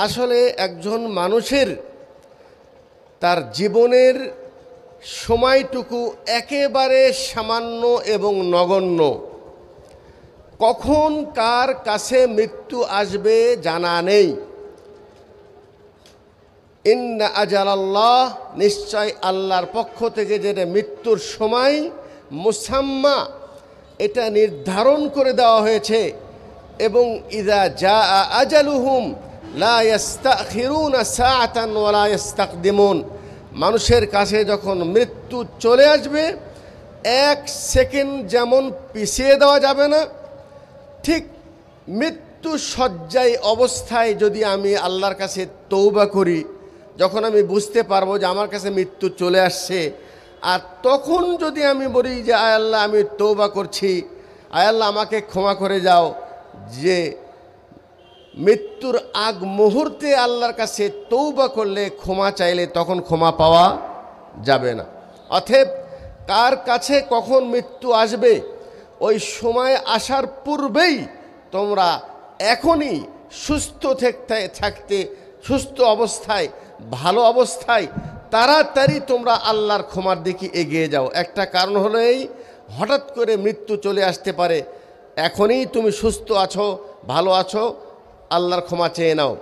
আসলে একজন মানুষের তার জীবনের সময়টুকু একেবারে সামান্য এবং নগণ্য। কখন কার কাছে মৃত্যু আসবে জানা নেই। ইন্না আজালাল্লাহ, নিশ্চয় আল্লাহর পক্ষ থেকে যেটা মৃত্যুর সময় মুসাম্মা, এটা নির্ধারণ করে দেওয়া হয়েছে। এবং ইযা জাআ আজালুহুম লা ইস্তাখিরুনা সাআতান ওয়া লা ইস্তাকদিমুন, মানুষের কাছে যখন মৃত্যু চলে আসবে এক সেকেন্ড যেমন পিছিয়ে দেওয়া যাবে না, ঠিক মৃত্যু শয্যায় অবস্থায় যদি আমি আল্লাহর কাছে তওবা করি, যখন আমি বুঝতে পারবো যে আমার কাছে মৃত্যু চলে আসছে, আর তখন যদি আমি বলি যে আয় আল্লাহ আমি তওবা করছি, আয় আল্লাহ আমাকে ক্ষমা করে যাও, যে মৃত্যুর আগ মুহূর্তে আল্লাহর কাছে তওবা করলে, ক্ষমা চাইলে তখন ক্ষমা পাওয়া যাবে না। অতএব কার কাছে কখন মৃত্যু আসবে ওই সময় আসার পূর্বেই তোমরা এখনই সুস্থ থাকতে, সুস্থ অবস্থায়, ভালো অবস্থায় তাড়াতাড়ি তোমরা আল্লাহর ক্ষমার দিকে এগিয়ে যাও। একটা কারণ হলো এই, হঠাৎ করে মৃত্যু চলে আসতে পারে। এখনই তুমি সুস্থ আছো, ভালো আছো, আল্লাহর ক্ষমা চেয়ে নাও।